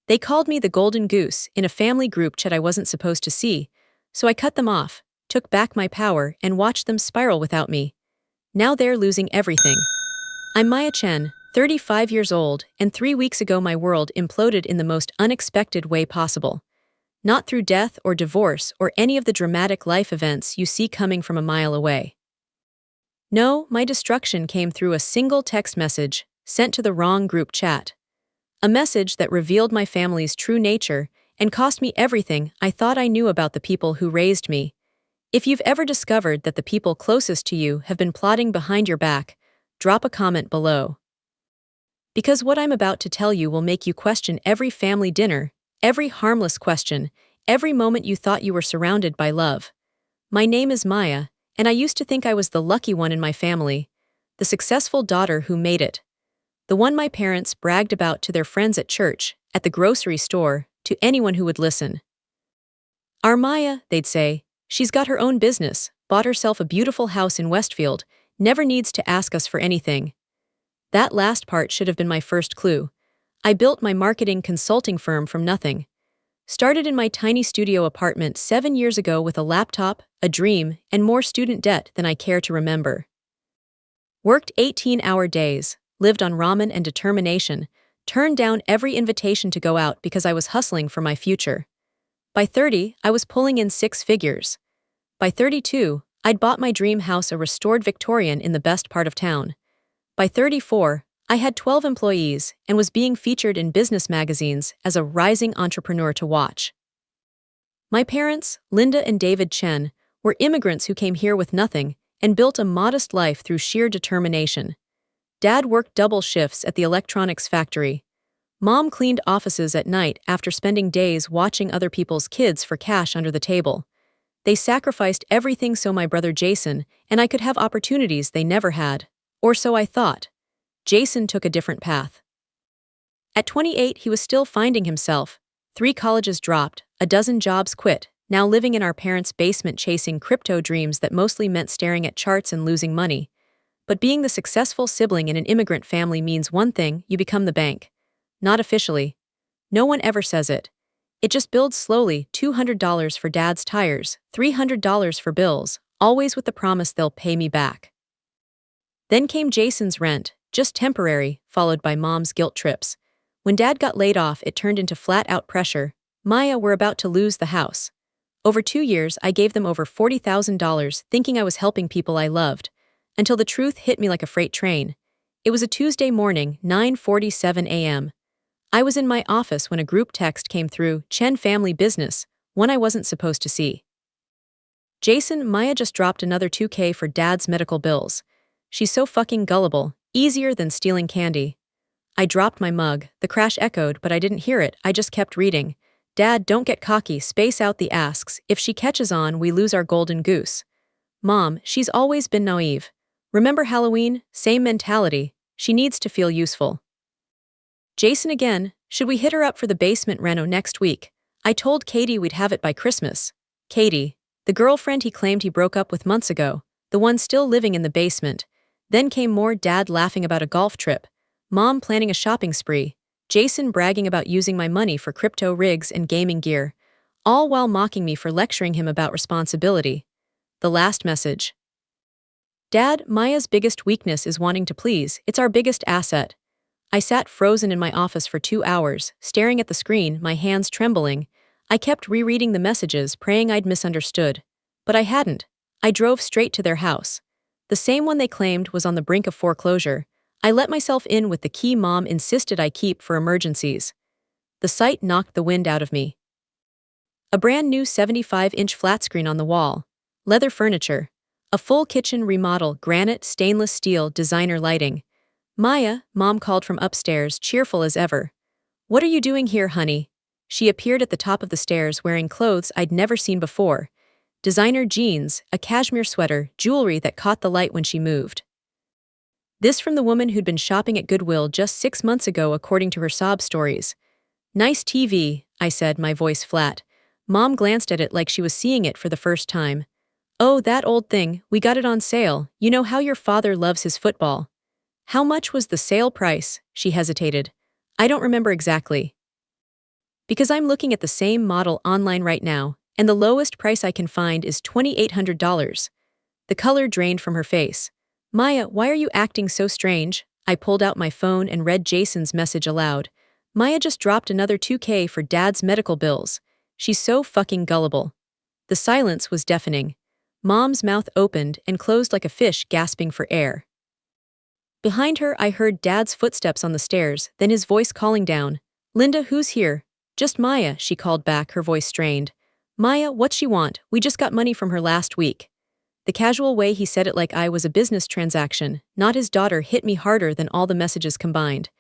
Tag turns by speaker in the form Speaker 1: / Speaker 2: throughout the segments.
Speaker 1: They called me the golden goose in a family group chat I wasn't supposed to see, so I cut them off, took back my power, and watched them spiral without me. Now they're losing everything. I'm Maya Chen, 35 years old, and 3 weeks ago my world imploded in the most unexpected way possible. Not through death or divorce or any of the dramatic life events you see coming from a mile away. No, my destruction came through a single text message sent to the wrong group chat. A message that revealed my family's true nature and cost me everything I thought I knew about the people who raised me. If you've ever discovered that the people closest to you have been plotting behind your back, drop a comment below. Because what I'm about to tell you will make you question every family dinner, every harmless question, every moment you thought you were surrounded by love. My name is Maya, and I used to think I was the lucky one in my family, the successful daughter who made it. The one my parents bragged about to their friends at church, at the grocery store, to anyone who would listen. Our Maya, they'd say, she's got her own business, bought herself a beautiful house in Westfield, never needs to ask us for anything. That last part should have been my first clue. I built my marketing consulting firm from nothing. Started in my tiny studio apartment 7 years ago with a laptop, a dream, and more student debt than I care to remember. Worked 18-hour days, lived on ramen and determination, turned down every invitation to go out because I was hustling for my future. By 30, I was pulling in 6 figures. By 32, I'd bought my dream house, a restored Victorian in the best part of town. By 34, I had 12 employees and was being featured in business magazines as a rising entrepreneur to watch. My parents, Linda and David Chen, were immigrants who came here with nothing and built a modest life through sheer determination. Dad worked double shifts at the electronics factory. Mom cleaned offices at night after spending days watching other people's kids for cash under the table. They sacrificed everything so my brother Jason and I could have opportunities they never had. Or so I thought. Jason took a different path. At 28, he was still finding himself. 3 colleges dropped, a dozen jobs quit, now living in our parents' basement chasing crypto dreams that mostly meant staring at charts and losing money. But being the successful sibling in an immigrant family means one thing: you become the bank. Not officially. No one ever says it. It just builds slowly: $200 for Dad's tires, $300 for bills, always with the promise they'll pay me back. Then came Jason's rent, just temporary, followed by Mom's guilt trips. When Dad got laid off, it turned into flat-out pressure. Maya, we're about to lose the house. Over 2 years, I gave them over $40,000, thinking I was helping people I loved, until the truth hit me like a freight train. It was a Tuesday morning, 9:47 a.m. I was in my office when a group text came through: Chen family business, one I wasn't supposed to see. Jason, Maya just dropped another $2K for Dad's medical bills. She's so fucking gullible, easier than stealing candy. I dropped my mug, the crash echoed, but I didn't hear it, I just kept reading. Dad, don't get cocky, space out the asks, if she catches on, we lose our golden goose. Mom, she's always been naive. Remember Halloween? Same mentality, she needs to feel useful. Jason again, should we hit her up for the basement reno next week? I told Katie we'd have it by Christmas. Katie, the girlfriend he claimed he broke up with months ago, the one still living in the basement. Then came more: Dad laughing about a golf trip, Mom planning a shopping spree, Jason bragging about using my money for crypto rigs and gaming gear, all while mocking me for lecturing him about responsibility. The last message. Dad, Maya's biggest weakness is wanting to please, it's our biggest asset. I sat frozen in my office for 2 hours, staring at the screen, my hands trembling. I kept rereading the messages, praying I'd misunderstood. But I hadn't. I drove straight to their house. The same one they claimed was on the brink of foreclosure. I let myself in with the key Mom insisted I keep for emergencies. The sight knocked the wind out of me. A brand new 75-inch flat screen on the wall. Leather furniture. A full kitchen remodel, granite, stainless steel, designer lighting. Maya, Mom called from upstairs, cheerful as ever. What are you doing here, honey? She appeared at the top of the stairs wearing clothes I'd never seen before. Designer jeans, a cashmere sweater, jewelry that caught the light when she moved. This from the woman who'd been shopping at Goodwill just 6 months ago, according to her sob stories. Nice TV, I said, my voice flat. Mom glanced at it like she was seeing it for the first time. Oh, that old thing, we got it on sale, you know how your father loves his football. How much was the sale price? She hesitated. I don't remember exactly. Because I'm looking at the same model online right now, and the lowest price I can find is $2,800. The color drained from her face. Maya, why are you acting so strange? I pulled out my phone and read Jason's message aloud. Maya just dropped another 2K for Dad's medical bills. She's so fucking gullible. The silence was deafening. Mom's mouth opened and closed like a fish gasping for air. Behind her, I heard Dad's footsteps on the stairs, then his voice calling down. Linda, who's here? Just Maya, she called back, her voice strained. Maya, what's she want? We just got money from her last week. The casual way he said it like I was a business transaction, not his daughter, hit me harder than all the messages combined.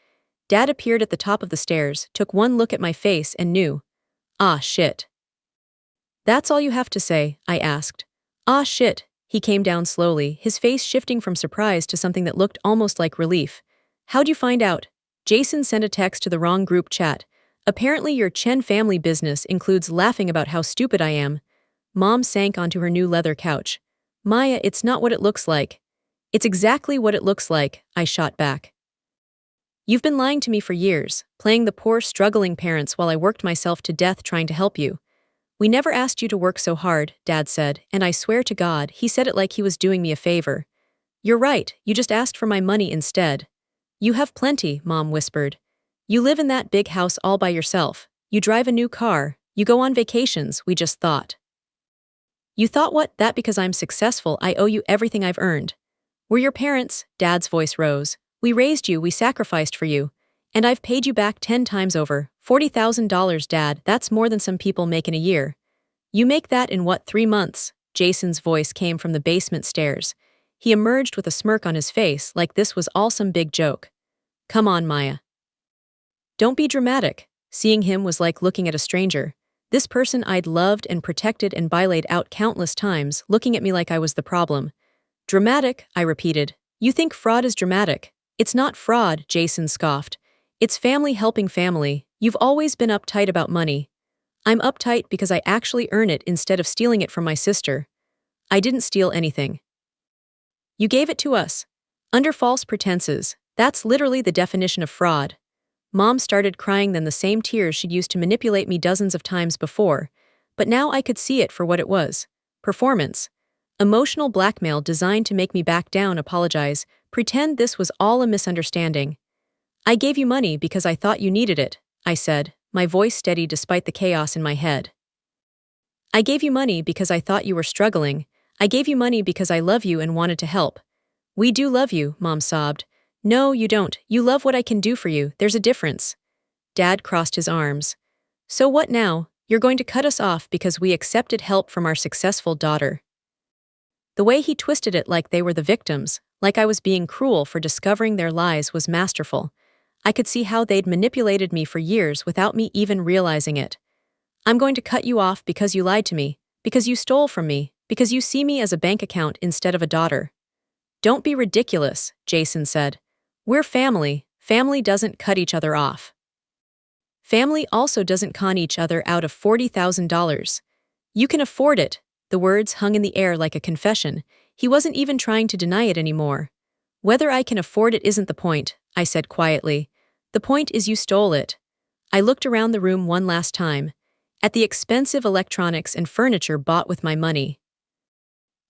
Speaker 1: Dad appeared at the top of the stairs, took one look at my face and knew. Ah, shit. That's all you have to say, I asked. Ah, shit. He came down slowly, his face shifting from surprise to something that looked almost like relief. How'd you find out? Jason sent a text to the wrong group chat. Apparently your Chen family business includes laughing about how stupid I am. Mom sank onto her new leather couch. Maya, it's not what it looks like. It's exactly what it looks like, I shot back. You've been lying to me for years, playing the poor, struggling parents while I worked myself to death trying to help you. We never asked you to work so hard, Dad said, and I swear to God, he said it like he was doing me a favor. You're right, you just asked for my money instead. You have plenty, Mom whispered. You live in that big house all by yourself. You drive a new car. You go on vacations, we just thought. You thought what? That because I'm successful, I owe you everything I've earned. We're your parents, Dad's voice rose. We raised you, we sacrificed for you. And I've paid you back 10 times over. $40,000, Dad, that's more than some people make in a year. You make that in what, 3 months? Jason's voice came from the basement stairs. He emerged with a smirk on his face like this was all some big joke. Come on, Maya. Don't be dramatic. Seeing him was like looking at a stranger. This person I'd loved and protected and laid out countless times, looking at me like I was the problem. Dramatic, I repeated. You think fraud is dramatic. It's not fraud, Jason scoffed. It's family helping family. You've always been uptight about money. I'm uptight because I actually earn it instead of stealing it from my sister. I didn't steal anything. You gave it to us. Under false pretenses. That's literally the definition of fraud. Mom started crying, then the same tears she'd used to manipulate me dozens of times before, but now I could see it for what it was. Performance. Emotional blackmail designed to make me back down, apologize, pretend this was all a misunderstanding. I gave you money because I thought you needed it, I said, my voice steady despite the chaos in my head. I gave you money because I thought you were struggling. I gave you money because I love you and wanted to help. We do love you, Mom sobbed. No, you don't. You love what I can do for you. There's a difference. Dad crossed his arms. So what now? You're going to cut us off because we accepted help from our successful daughter. The way he twisted it like they were the victims, like I was being cruel for discovering their lies, was masterful. I could see how they'd manipulated me for years without me even realizing it. I'm going to cut you off because you lied to me, because you stole from me, because you see me as a bank account instead of a daughter. Don't be ridiculous, Jason said. We're family. Family doesn't cut each other off. Family also doesn't con each other out of $40,000. You can afford it. The words hung in the air like a confession. He wasn't even trying to deny it anymore. Whether I can afford it isn't the point, I said quietly. The point is you stole it. I looked around the room one last time. At the expensive electronics and furniture bought with my money.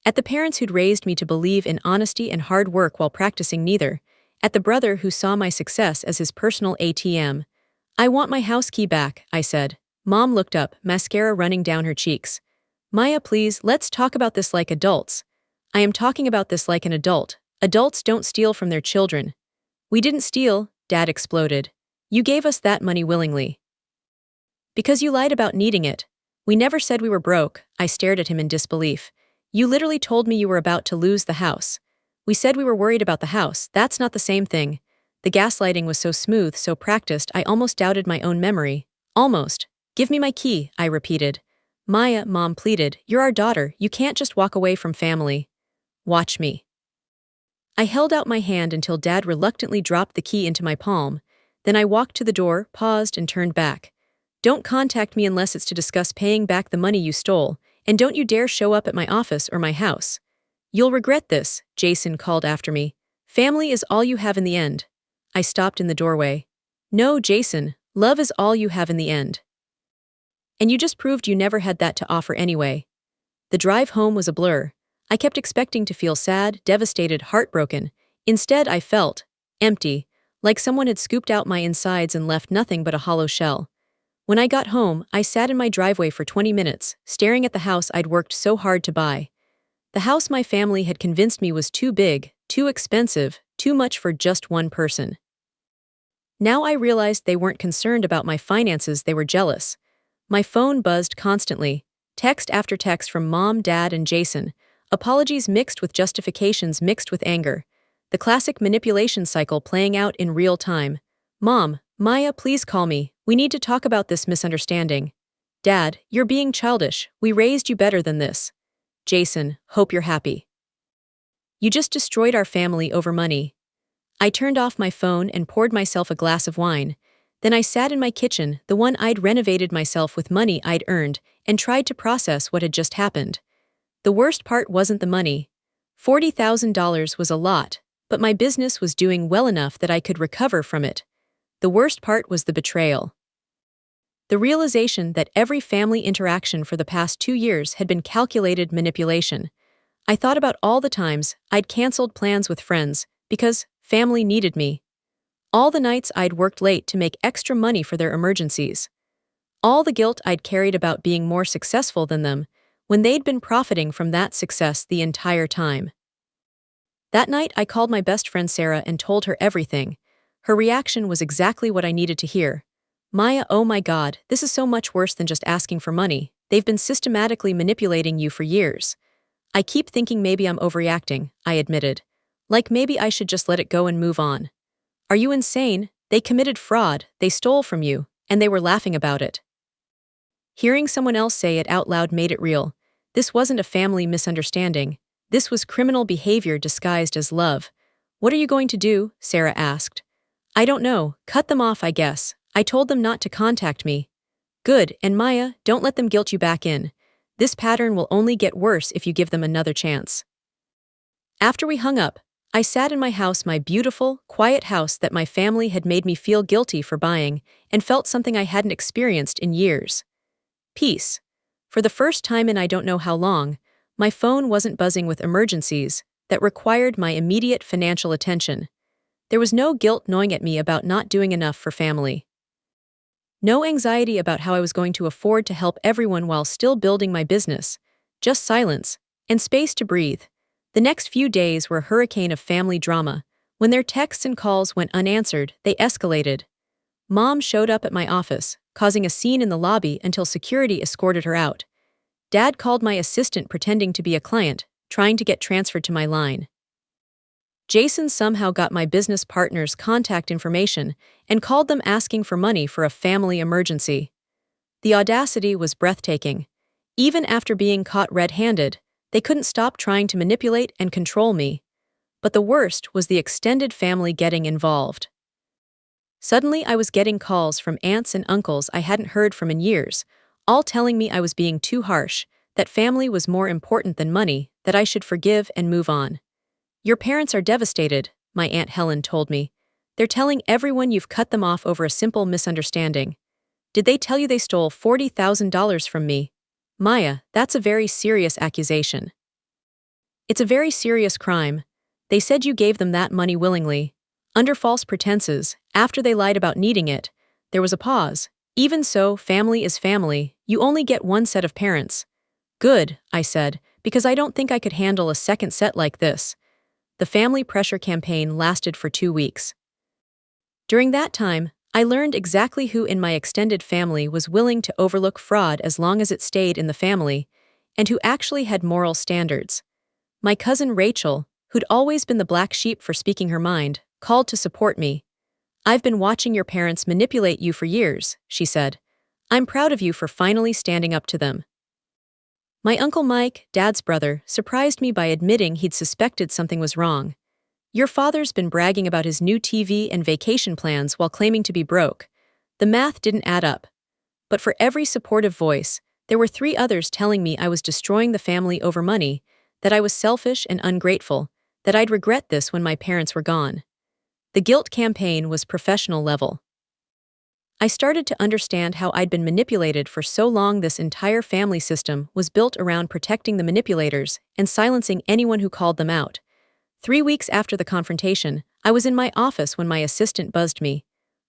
Speaker 1: At the parents who'd raised me to believe in honesty and hard work while practicing neither. At the brother who saw my success as his personal ATM. I want my house key back, I said. Mom looked up, mascara running down her cheeks. Maya, please, let's talk about this like adults. I am talking about this like an adult. Adults don't steal from their children. We didn't steal, Dad exploded. You gave us that money willingly. Because you lied about needing it. We never said we were broke, I stared at him in disbelief. You literally told me you were about to lose the house. We said we were worried about the house. That's not the same thing. The gaslighting was so smooth, so practiced, I almost doubted my own memory. Almost. Give me my key, I repeated. Maya, Mom pleaded, you're our daughter, you can't just walk away from family. Watch me. I held out my hand until Dad reluctantly dropped the key into my palm. Then I walked to the door, paused, and turned back. Don't contact me unless it's to discuss paying back the money you stole, and don't you dare show up at my office or my house. You'll regret this, Jason called after me. Family is all you have in the end. I stopped in the doorway. No, Jason, love is all you have in the end. And you just proved you never had that to offer anyway. The drive home was a blur. I kept expecting to feel sad, devastated, heartbroken. Instead, I felt empty, like someone had scooped out my insides and left nothing but a hollow shell. When I got home, I sat in my driveway for 20 minutes, staring at the house I'd worked so hard to buy. The house my family had convinced me was too big, too expensive, too much for just one person. Now I realized they weren't concerned about my finances, they were jealous. My phone buzzed constantly, text after text from Mom, Dad, and Jason, apologies mixed with justifications mixed with anger. The classic manipulation cycle playing out in real time. Mom, Maya, please call me. We need to talk about this misunderstanding. Dad, you're being childish. We raised you better than this. Jason, hope you're happy. You just destroyed our family over money. I turned off my phone and poured myself a glass of wine. Then I sat in my kitchen, the one I'd renovated myself with money I'd earned, and tried to process what had just happened. The worst part wasn't the money. $40,000 was a lot, but my business was doing well enough that I could recover from it. The worst part was the betrayal. The realization that every family interaction for the past 2 years had been calculated manipulation. I thought about all the times I'd canceled plans with friends because family needed me. All the nights I'd worked late to make extra money for their emergencies. All the guilt I'd carried about being more successful than them, when they'd been profiting from that success the entire time. That night I called my best friend Sarah and told her everything. Her reaction was exactly what I needed to hear. Maya, oh my God, this is so much worse than just asking for money. They've been systematically manipulating you for years. I keep thinking maybe I'm overreacting, I admitted. Like maybe I should just let it go and move on. Are you insane? They committed fraud, they stole from you, and they were laughing about it. Hearing someone else say it out loud made it real. This wasn't a family misunderstanding. This was criminal behavior disguised as love. What are you going to do? Sarah asked. I don't know, cut them off I guess. I told them not to contact me. Good, and Maya, don't let them guilt you back in. This pattern will only get worse if you give them another chance. After we hung up, I sat in my house, my beautiful, quiet house that my family had made me feel guilty for buying, and felt something I hadn't experienced in years. Peace. For the first time in I don't know how long, my phone wasn't buzzing with emergencies that required my immediate financial attention. There was no guilt gnawing at me about not doing enough for family. No anxiety about how I was going to afford to help everyone while still building my business. Just silence and space to breathe. The next few days were a hurricane of family drama. When their texts and calls went unanswered, they escalated. Mom showed up at my office, causing a scene in the lobby until security escorted her out. Dad called my assistant pretending to be a client, trying to get transferred to my line. Jason somehow got my business partner's contact information and called them asking for money for a family emergency. The audacity was breathtaking. Even after being caught red-handed, they couldn't stop trying to manipulate and control me. But the worst was the extended family getting involved. Suddenly I was getting calls from aunts and uncles I hadn't heard from in years, all telling me I was being too harsh, that family was more important than money, that I should forgive and move on. Your parents are devastated, my Aunt Helen told me. They're telling everyone you've cut them off over a simple misunderstanding. Did they tell you they stole $40,000 from me? Maya, that's a very serious accusation. It's a very serious crime. They said you gave them that money willingly. Under false pretenses, after they lied about needing it. There was a pause. Even so, family is family. You only get one set of parents. Good, I said, because I don't think I could handle a second set like this. The family pressure campaign lasted for 2 weeks. During that time, I learned exactly who in my extended family was willing to overlook fraud as long as it stayed in the family, and who actually had moral standards. My cousin Rachel, who'd always been the black sheep for speaking her mind, called to support me. I've been watching your parents manipulate you for years, she said. I'm proud of you for finally standing up to them. My Uncle Mike, Dad's brother, surprised me by admitting he'd suspected something was wrong. Your father's been bragging about his new TV and vacation plans while claiming to be broke. The math didn't add up. But for every supportive voice, there were 3 others telling me I was destroying the family over money, that I was selfish and ungrateful, that I'd regret this when my parents were gone. The guilt campaign was professional level. I started to understand how I'd been manipulated for so long. This entire family system was built around protecting the manipulators and silencing anyone who called them out. 3 weeks after the confrontation, I was in my office when my assistant buzzed me.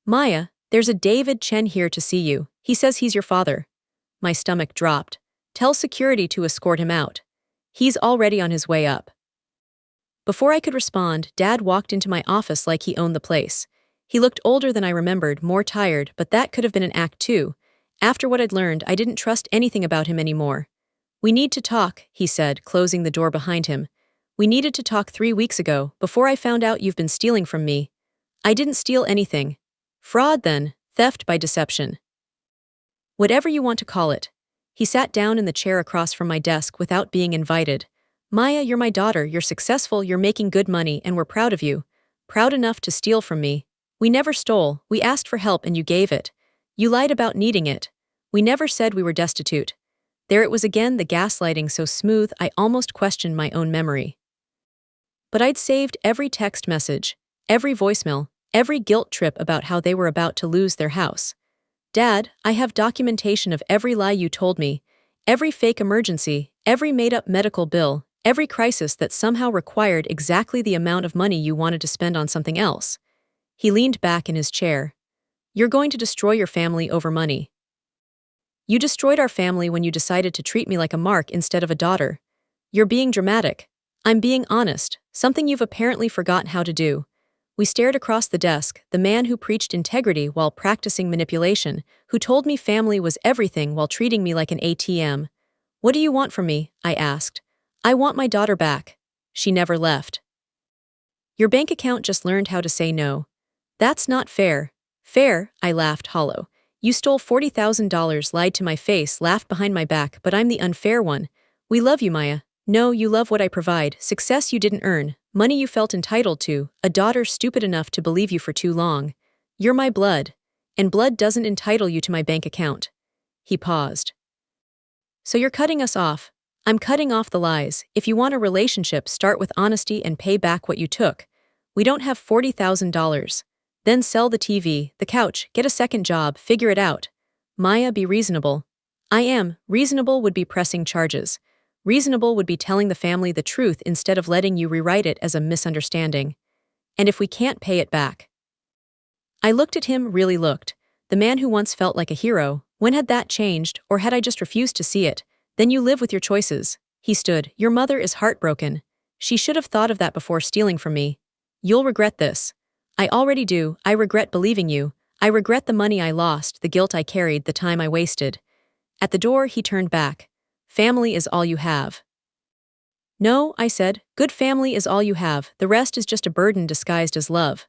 Speaker 1: "Maya, there's a David Chen here to see you. He says he's your father." My stomach dropped. "Tell security to escort him out. He's already on his way up." Before I could respond, Dad walked into my office like he owned the place. He looked older than I remembered, more tired, but that could have been an act too. After what I'd learned, I didn't trust anything about him anymore. "We need to talk," he said, closing the door behind him. "We needed to talk 3 weeks ago, before I found out you've been stealing from me." "I didn't steal anything." "Fraud then, theft by deception. Whatever you want to call it." He sat down in the chair across from my desk without being invited. "Maya, you're my daughter, you're successful, you're making good money, and we're proud of you. Proud enough to steal from me. We never stole, we asked for help and you gave it. You lied about needing it. We never said we were destitute." There it was again, the gaslighting so smooth I almost questioned my own memory. But I'd saved every text message, every voicemail, every guilt trip about how they were about to lose their house. "Dad, I have documentation of every lie you told me, every fake emergency, every made-up medical bill, every crisis that somehow required exactly the amount of money you wanted to spend on something else." He leaned back in his chair. "You're going to destroy your family over money. You destroyed our family when you decided to treat me like a mark instead of a daughter. You're being dramatic. I'm being honest, something you've apparently forgotten how to do." We stared across the desk, the man who preached integrity while practicing manipulation, who told me family was everything while treating me like an ATM. "What do you want from me?" I asked. "I want my daughter back. She never left." "Your bank account just learned how to say no." "That's not fair." "Fair," I laughed hollow. "You stole $40,000, lied to my face, laughed behind my back, but I'm the unfair one. We love you, Maya. No, you love what I provide, success you didn't earn, money you felt entitled to, a daughter stupid enough to believe you for too long. You're my blood, and blood doesn't entitle you to my bank account." He paused. "So you're cutting us off." "I'm cutting off the lies. If you want a relationship, start with honesty and pay back what you took. We don't have $40,000. Then sell the TV, the couch, get a second job, figure it out." "Maya, be reasonable." "I am. Reasonable would be pressing charges. Reasonable would be telling the family the truth instead of letting you rewrite it as a misunderstanding. And if we can't pay it back." I looked at him, really looked. The man who once felt like a hero. When had that changed, or had I just refused to see it? "Then you live with your choices." He stood. "Your mother is heartbroken. She should have thought of that before stealing from me. You'll regret this." "I already do. I regret believing you. I regret the money I lost, the guilt I carried, the time I wasted." At the door, he turned back. "Family is all you have." "No," I said. "Good family is all you have. The rest is just a burden disguised as love."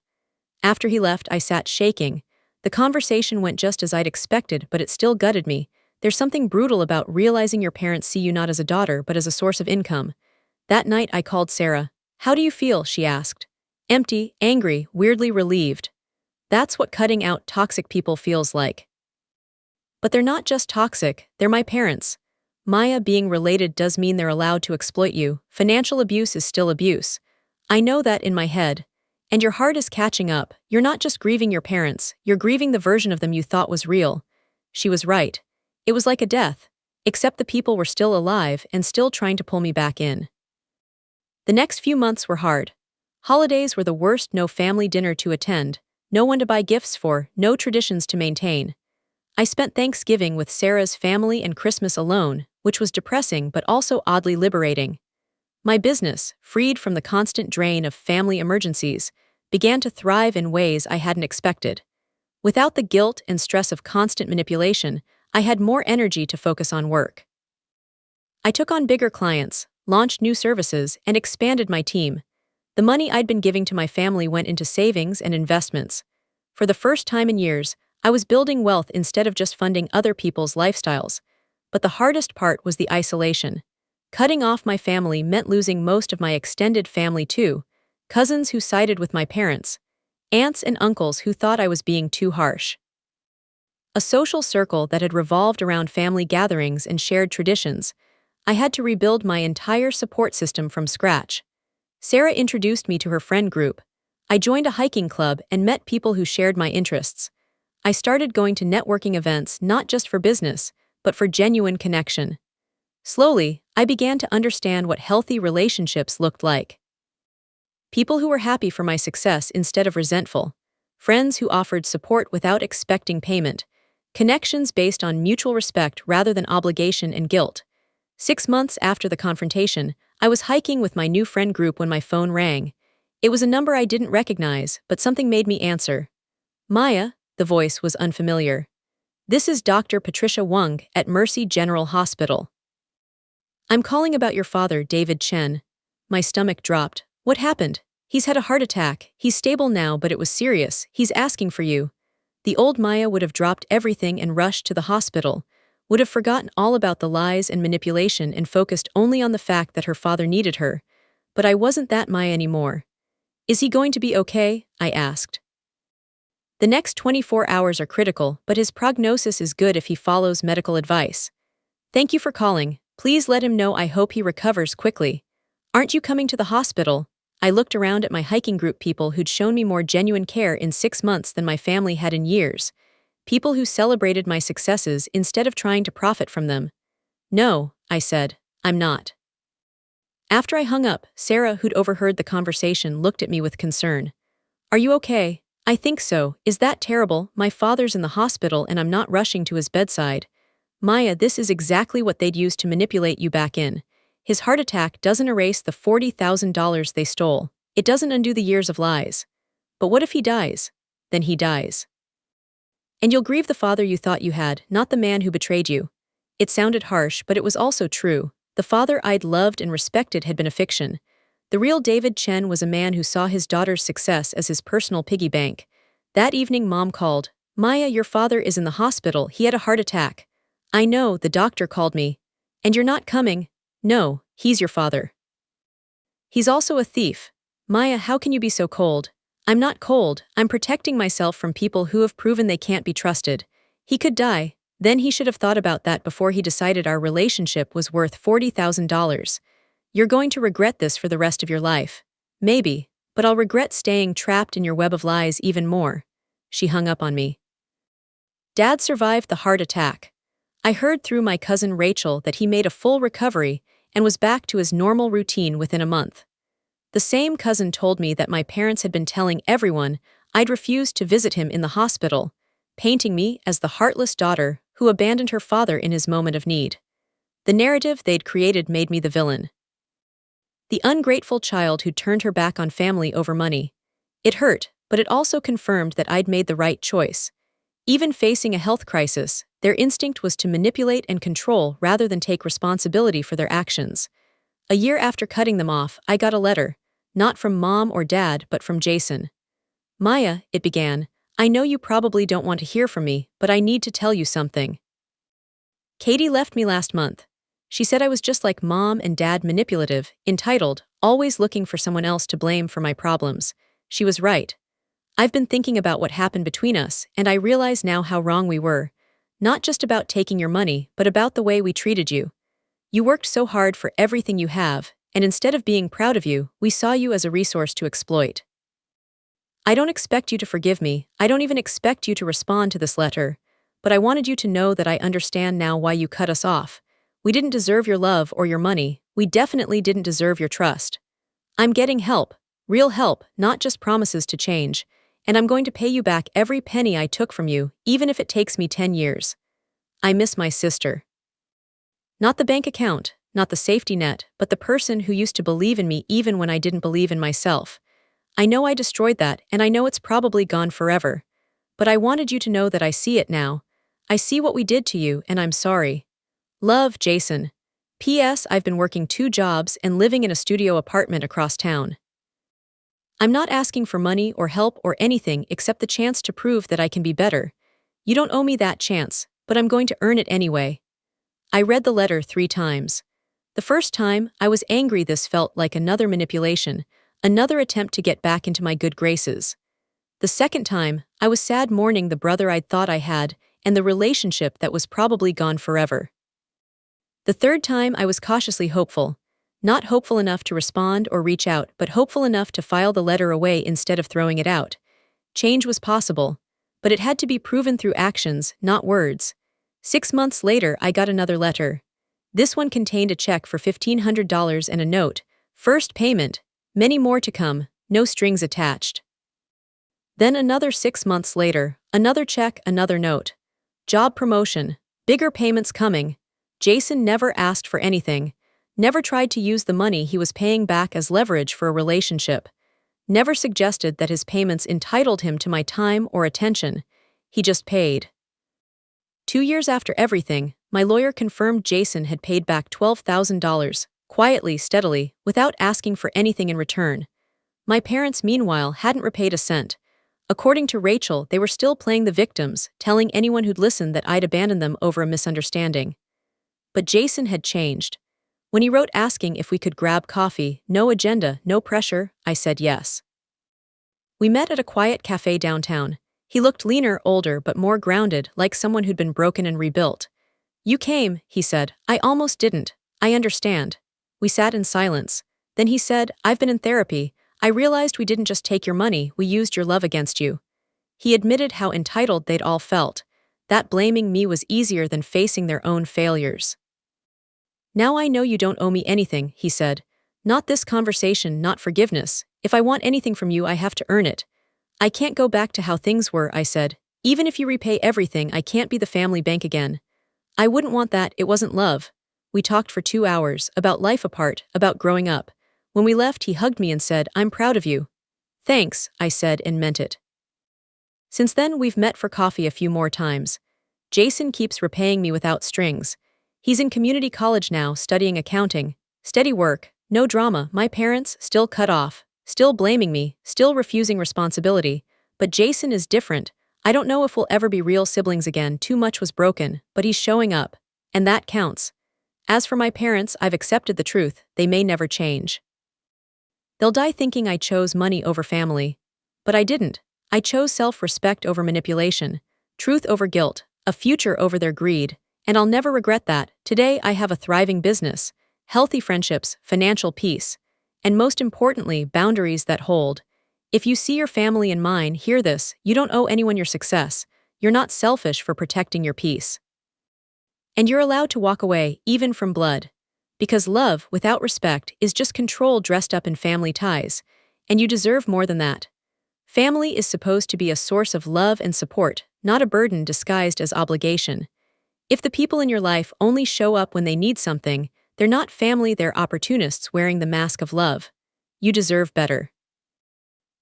Speaker 1: After he left, I sat shaking. The conversation went just as I'd expected, but it still gutted me. There's something brutal about realizing your parents see you not as a daughter but as a source of income. That night, I called Sarah. "How do you feel?" she asked. "Empty, angry, weirdly relieved." That's what cutting out toxic people feels like. But they're not just toxic, they're my parents. Maya, being related does mean they're allowed to exploit you. Financial abuse is still abuse. I know that in my head. And your heart is catching up. You're not just grieving your parents, you're grieving the version of them you thought was real. She was right. It was like a death. Except the people were still alive and still trying to pull me back in. The next few months were hard. Holidays were the worst. No family dinner to attend, no one to buy gifts for, no traditions to maintain. I spent Thanksgiving with Sarah's family and Christmas alone, which was depressing but also oddly liberating. My business, freed from the constant drain of family emergencies, began to thrive in ways I hadn't expected. Without the guilt and stress of constant manipulation, I had more energy to focus on work. I took on bigger clients, launched new services, and expanded my team. The money I'd been giving to my family went into savings and investments. For the first time in years, I was building wealth instead of just funding other people's lifestyles. But the hardest part was the isolation. Cutting off my family meant losing most of my extended family too, cousins who sided with my parents, aunts and uncles who thought I was being too harsh. A social circle that had revolved around family gatherings and shared traditions. I had to rebuild my entire support system from scratch. Sarah introduced me to her friend group. I joined a hiking club and met people who shared my interests. I started going to networking events not just for business, but for genuine connection. Slowly, I began to understand what healthy relationships looked like. People who were happy for my success instead of resentful. Friends who offered support without expecting payment. Connections based on mutual respect rather than obligation and guilt. 6 months after the confrontation, I was hiking with my new friend group when my phone rang. It was a number I didn't recognize, but something made me answer. Maya, the voice was unfamiliar. This is Dr. Patricia Wang at Mercy General Hospital. I'm calling about your father, David Chen. My stomach dropped. What happened? He's had a heart attack. He's stable now, but it was serious. He's asking for you. The old Maya would have dropped everything and rushed to the hospital, would have forgotten all about the lies and manipulation and focused only on the fact that her father needed her. But I wasn't that Maya anymore. Is he going to be okay? I asked. The next 24 hours are critical, but his prognosis is good if he follows medical advice. Thank you for calling. Please let him know I hope he recovers quickly. Aren't you coming to the hospital? I looked around at my hiking group people who'd shown me more genuine care in 6 months than my family had in years. People who celebrated my successes instead of trying to profit from them. No, I said, I'm not. After I hung up, Sarah, who'd overheard the conversation, looked at me with concern. Are you okay? I think so. Is that terrible? My father's in the hospital and I'm not rushing to his bedside. Maya, this is exactly what they'd use to manipulate you back in. His heart attack doesn't erase the $40,000 they stole. It doesn't undo the years of lies. But what if he dies? Then he dies. And you'll grieve the father you thought you had, not the man who betrayed you. It sounded harsh, but it was also true. The father I'd loved and respected had been a fiction. The real David Chen was a man who saw his daughter's success as his personal piggy bank. That evening, Mom called. Maya, your father is in the hospital. He had a heart attack. I know, the doctor called me. And you're not coming? No, he's your father. He's also a thief. Maya, how can you be so cold? I'm not cold. I'm protecting myself from people who have proven they can't be trusted. He could die. Then he should have thought about that before he decided our relationship was worth $40,000. You're going to regret this for the rest of your life. Maybe, but I'll regret staying trapped in your web of lies even more. She hung up on me. Dad survived the heart attack. I heard through my cousin Rachel that he made a full recovery and was back to his normal routine within a month. The same cousin told me that my parents had been telling everyone I'd refused to visit him in the hospital, painting me as the heartless daughter who abandoned her father in his moment of need. The narrative they'd created made me the villain. The ungrateful child who turned her back on family over money. It hurt, but it also confirmed that I'd made the right choice. Even facing a health crisis, their instinct was to manipulate and control rather than take responsibility for their actions. A year after cutting them off, I got a letter, not from Mom or Dad, but from Jason. Maya, it began, I know you probably don't want to hear from me, but I need to tell you something. Katie left me last month. She said I was just like Mom and Dad, manipulative, entitled, always looking for someone else to blame for my problems. She was right. I've been thinking about what happened between us, and I realize now how wrong we were. Not just about taking your money, but about the way we treated you. You worked so hard for everything you have, and instead of being proud of you, we saw you as a resource to exploit. I don't expect you to forgive me. I don't even expect you to respond to this letter. But I wanted you to know that I understand now why you cut us off. We didn't deserve your love or your money. We definitely didn't deserve your trust. I'm getting help, real help, not just promises to change. And I'm going to pay you back every penny I took from you, even if it takes me 10 years. I miss my sister. Not the bank account, not the safety net, but the person who used to believe in me even when I didn't believe in myself. I know I destroyed that, and I know it's probably gone forever. But I wanted you to know that I see it now. I see what we did to you, and I'm sorry. Love, Jason. P.S. I've been working 2 jobs and living in a studio apartment across town. I'm not asking for money or help or anything except the chance to prove that I can be better. You don't owe me that chance, but I'm going to earn it anyway. I read the letter 3 times. The first time, I was angry. This felt like another manipulation, another attempt to get back into my good graces. The second time, I was sad, mourning the brother I'd thought I had and the relationship that was probably gone forever. The third time, I was cautiously hopeful. Not hopeful enough to respond or reach out, but hopeful enough to file the letter away instead of throwing it out. Change was possible. but it had to be proven through actions, not words. 6 months later, I got another letter. This one contained a check for $1,500 and a note. First payment. Many more to come, no strings attached. Then another 6 months later, another check, another note. Job promotion. Bigger payments coming. Jason never asked for anything. Never tried to use the money he was paying back as leverage for a relationship. Never suggested that his payments entitled him to my time or attention. He just paid. 2 years after everything, my lawyer confirmed Jason had paid back $12,000, quietly, steadily, without asking for anything in return. My parents, meanwhile, hadn't repaid a cent. According to Rachel, they were still playing the victims, telling anyone who'd listened that I'd abandoned them over a misunderstanding. But Jason had changed. When he wrote asking if we could grab coffee, no agenda, no pressure, I said yes. We met at a quiet cafe downtown. He looked leaner, older, but more grounded, like someone who'd been broken and rebuilt. You came, he said. I almost didn't. I understand. We sat in silence. Then he said, I've been in therapy. I realized we didn't just take your money, we used your love against you. He admitted how entitled they'd all felt. That blaming me was easier than facing their own failures. Now I know you don't owe me anything, he said. Not this conversation, not forgiveness. If I want anything from you, I have to earn it. I can't go back to how things were, I said. Even if you repay everything, I can't be the family bank again. I wouldn't want that, it wasn't love. We talked for 2 hours, about life apart, about growing up. When we left, he hugged me and said, I'm proud of you. Thanks, I said and meant it. Since then, we've met for coffee a few more times. Jason keeps repaying me without strings. He's in community college now, studying accounting. Steady work, no drama, my parents, still cut off, still blaming me, still refusing responsibility. But Jason is different. I don't know if we'll ever be real siblings again, too much was broken, but he's showing up. And that counts. As for my parents, I've accepted the truth, they may never change. They'll die thinking I chose money over family. But I didn't. I chose self-respect over manipulation, truth over guilt, a future over their greed. And I'll never regret that. Today I have a thriving business, healthy friendships, financial peace, and most importantly, boundaries that hold. If you see your family in mine, hear this, you don't owe anyone your success. You're not selfish for protecting your peace. And you're allowed to walk away, even from blood. Because love, without respect, is just control dressed up in family ties. And you deserve more than that. Family is supposed to be a source of love and support, not a burden disguised as obligation. If the people in your life only show up when they need something, they're not family, they're opportunists wearing the mask of love. You deserve better.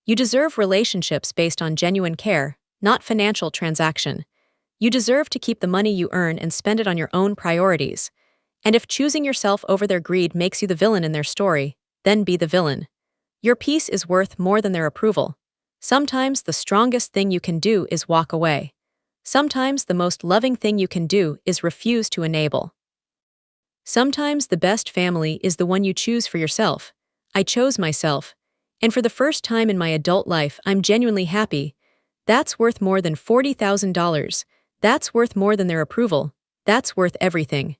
Speaker 1: You deserve relationships based on genuine care, not financial transaction. You deserve to keep the money you earn and spend it on your own priorities. And if choosing yourself over their greed makes you the villain in their story, then be the villain. Your peace is worth more than their approval. Sometimes the strongest thing you can do is walk away. Sometimes the most loving thing you can do is refuse to enable. Sometimes the best family is the one you choose for yourself. I chose myself. And for the first time in my adult life, I'm genuinely happy. That's worth more than $40,000. That's worth more than their approval. That's worth everything.